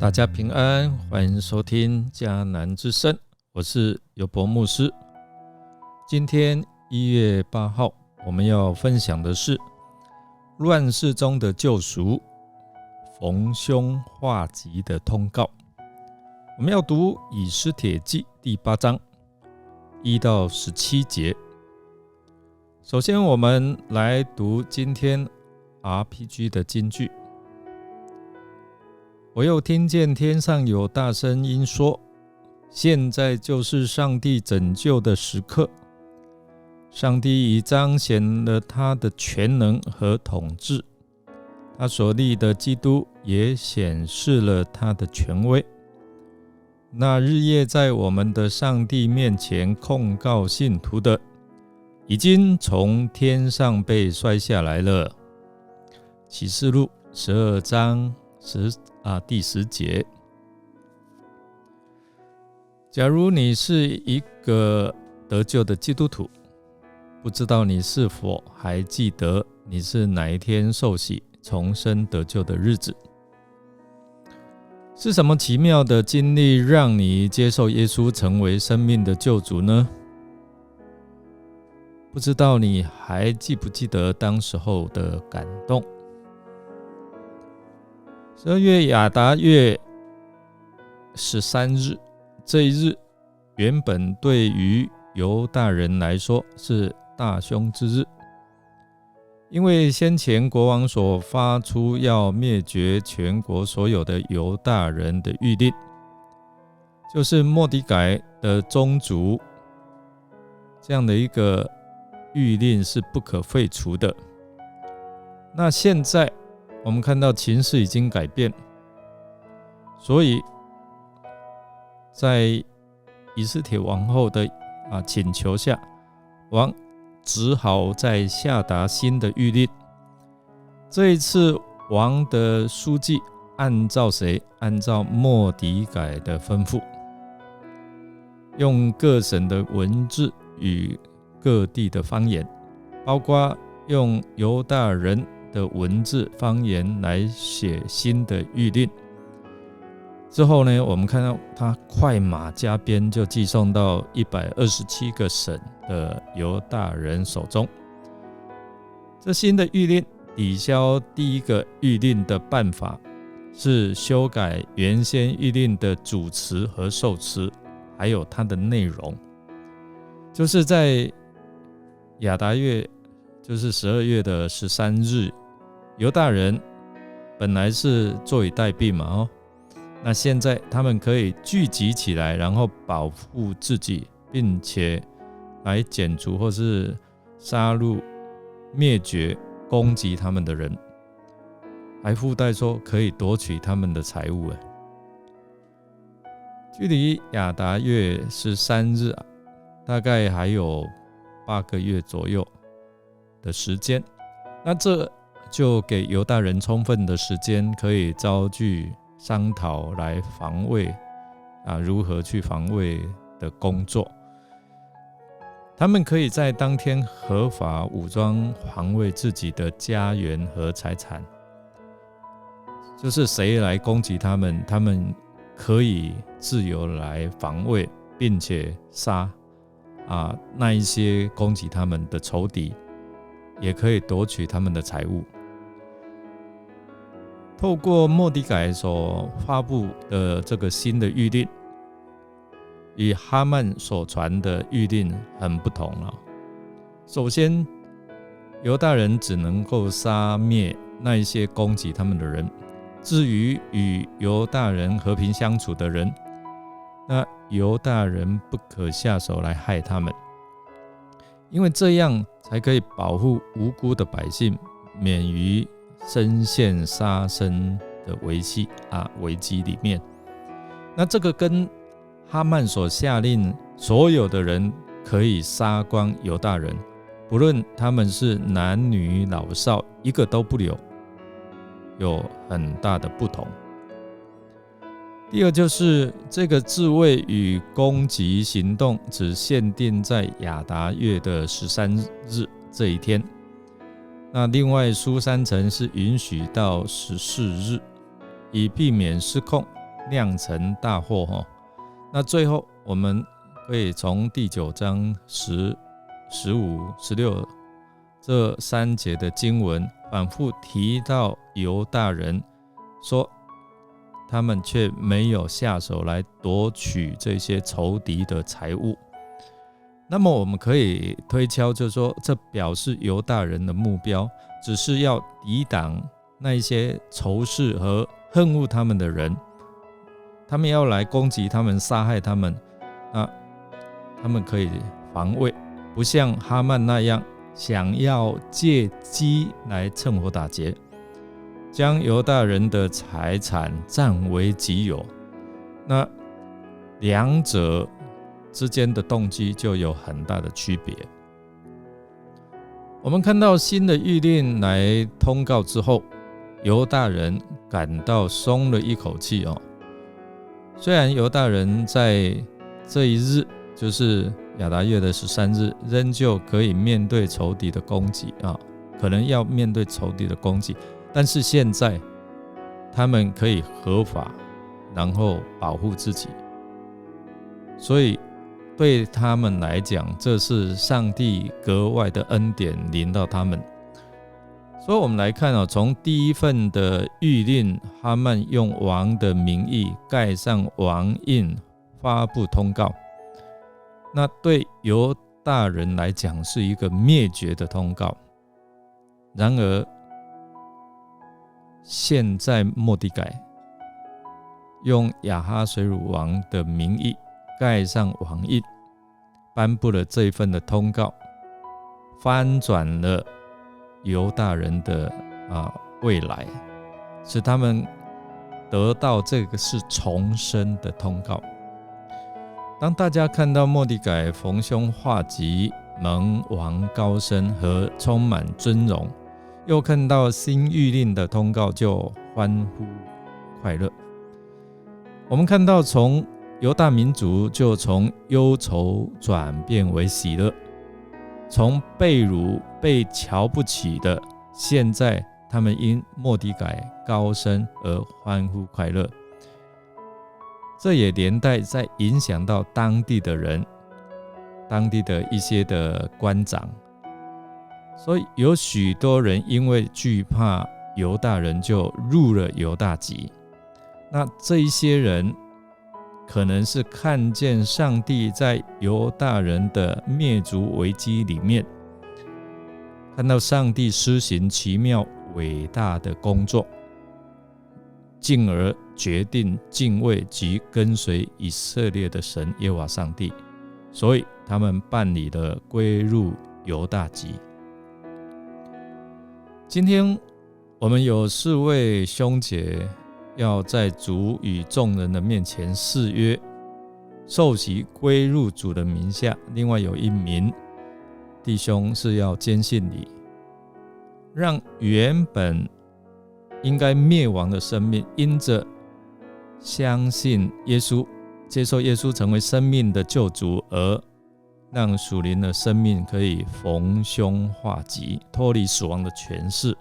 大家平安，欢迎收听迦南之声，我是尤伯牧师。今天1月8号，我们要分享的是乱世中的救赎，逢凶化吉的通告。我们要读以斯帖记第8章1到17节。首先我们来读今天 RPG 的金句。我又听见天上有大声音说，现在就是上帝拯救的时刻，上帝已彰显了他的全能和统治，他所立的基督也显示了他的权威。那日夜在我们的上帝面前控告信徒的，已经从天上被摔下来了。启示录12章第10节。假如你是一个得救的基督徒，不知道你是否还记得你是哪一天受洗重生得救的日子？是什么奇妙的经历让你接受耶稣成为生命的救主呢？不知道你还记不记得当时候的感动？12月亚达月13日，这一日原本对于犹大人来说是大凶之日，因为先前国王所发出要灭绝全国所有的犹大人的谕令，就是末底改的宗族，这样的一个谕令是不可废除的。那现在我们看到情势已经改变，所以在以斯帖王后的请求下，王只好再下达新的谕令。这一次王的书记按照谁？按照末底改的吩咐，用各省的文字与各地的方言，包括用犹大人的文字方言来写新的谕令。之后呢，我们看到他快马加鞭就寄送到127个省的犹大人手中。这新的谕令抵消第一个谕令的办法是修改原先谕令的主词和受词，还有它的内容。就是在亚达月，就是12月的13日，犹大人本来是坐以待毙嘛，那现在他们可以聚集起来，然后保护自己，并且来剪除或是杀戮、灭绝攻击他们的人，还附带说可以夺取他们的财物。距离亚达月13日大概还有8个月左右的时间，那这就给犹大人充分的时间，可以招聚商讨来防卫如何去防卫的工作。他们可以在当天合法武装防卫自己的家园和财产，就是谁来攻击他们，他们可以自由来防卫，并且杀那一些攻击他们的仇敌，也可以夺取他们的财物。透过末底改所发布的这个新的谕令，与哈曼所传的谕令很不同了。首先，犹大人只能够杀灭那一些攻击他们的人，至于与犹大人和平相处的人，那犹大人不可下手来害他们，因为这样才可以保护无辜的百姓免于身陷杀生的危机里面。那这个跟哈曼所下令所有的人可以杀光犹大人，不论他们是男女老少，一个都不留，有很大的不同。第二，就是这个自卫与攻击行动只限定在亚达月的13日这一天，那另外苏三城是允许到14日，以避免失控酿成大祸。那最后我们可以从第9章10、15、16这3节的经文反复提到犹大人，说他们却没有下手来夺取这些仇敌的财物。那么我们可以推敲，就是说这表示犹大人的目标只是要抵挡那一些仇视和恨恶他们的人，他们要来攻击他们、杀害他们，那他们可以防卫，不像哈曼那样想要借机来趁火打劫，将犹大人的财产占为己有。那两者之间的动机就有很大的区别。我们看到新的谕令来通告之后，犹大人感到松了一口气。虽然犹大人在这一日，就是亚达月的13日，仍旧可以面对仇敌的攻击，可能要面对仇敌的攻击，但是现在他们可以合法，然后保护自己，所以对他们来讲，这是上帝格外的恩典临到他们。所以我们来看，从第一份的谕令，哈曼用王的名义盖上王印，发布通告，那对犹大人来讲是一个灭绝的通告。然而现在末底改用亚哈水鲁王的名义盖上王印，颁布了这一份的通告，翻转了犹大人的未来，使他们得到这个是重生的通告。当大家看到末底改逢凶化吉、蒙王高升和充满尊荣，又看到新谕令的通告，就欢呼快乐。我们看到从犹大民族就从忧愁转变为喜乐，从被辱被瞧不起的，现在他们因末底改高升而欢呼快乐。这也连带在影响到当地的人，当地的一些的官长，所以有许多人因为惧怕犹大人，就入了犹大籍。那这一些人可能是看见上帝在犹大人的灭族危机里面，看到上帝施行奇妙伟大的工作，进而决定敬畏及跟随以色列的神耶和华上帝，所以他们办理了归入犹大籍。今天我们有4位兄姐要在主与众人的面前誓约，受洗归入主的名下。另外有1名弟兄是要坚信你，让原本应该灭亡的生命，因着相信耶稣，接受耶稣成为生命的救主，而让属灵的生命可以逢凶化吉，脱离死亡的权势，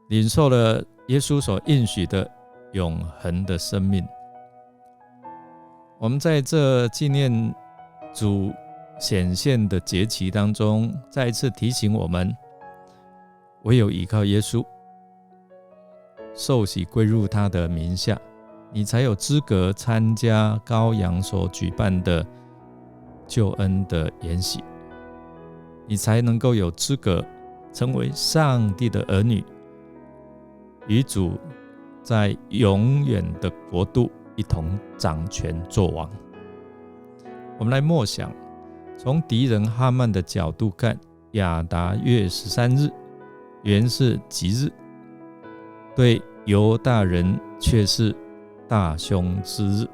领受了耶稣所应许的永恒的生命。我们在这纪念主显现的节期当中，再一次提醒我们，唯有依靠耶稣，受洗归入他的名下，你才有资格参加羔羊所举办的救恩的筵席，你才能够有资格成为上帝的儿女，与主在永远的国度一同掌权作王。我们来默想，从敌人哈曼的角度看，亚达月13日原是吉日，对犹大人却是大凶之日。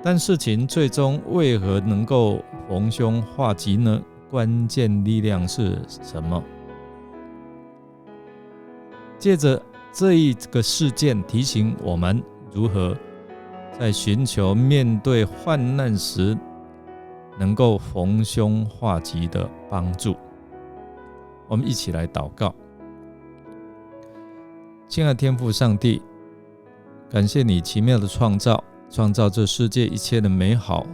但事情最终为何能够逢凶化吉呢？关键力量是什么？借着这一个事件提醒我们如何在寻求面对患难时能够逢凶化吉的帮助。我们一起来祷告。亲爱的天父上帝，感谢你奇妙的创造这世界一切的美好，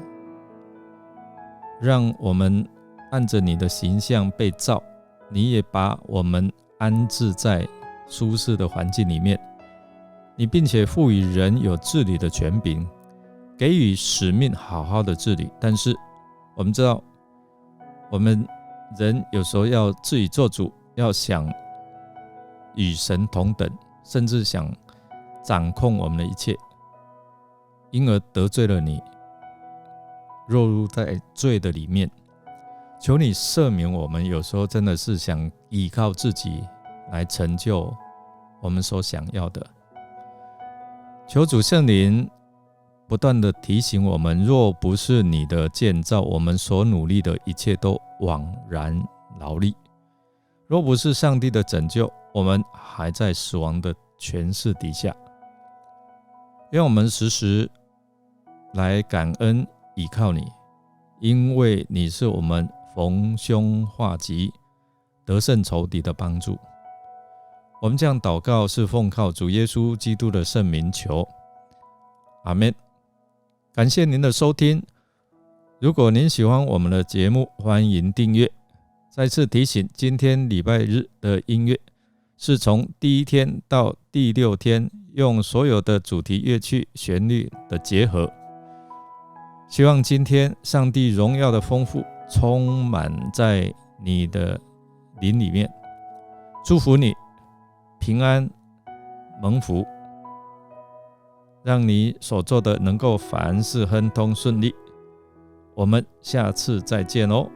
让我们按着你的形象被造，你也把我们安置在舒适的环境里面，你并且赋予人有治理的权柄，给予使命好好的治理。但是我们知道，我们人有时候要自己做主，要想与神同等，甚至想掌控我们的一切，因而得罪了你，落入在罪的里面。求你赦免我们，有时候真的是想依靠自己来成就我们所想要的。求主圣灵不断的提醒我们，若不是你的建造，我们所努力的一切都枉然劳力；若不是上帝的拯救，我们还在死亡的权势底下。让我们时时来感恩倚靠你，因为你是我们逢凶化吉、得胜仇敌的帮助。我们这样祷告是奉靠主耶稣基督的圣名求，阿们。感谢您的收听，如果您喜欢我们的节目，欢迎订阅。再次提醒，今天礼拜日的音乐是从第1天到第6天，用所有的主题乐曲旋律的结合。希望今天上帝荣耀的丰富充满在你的灵里面，祝福你平安蒙福，让你所做的能够凡事亨通顺利。我们下次再见哦。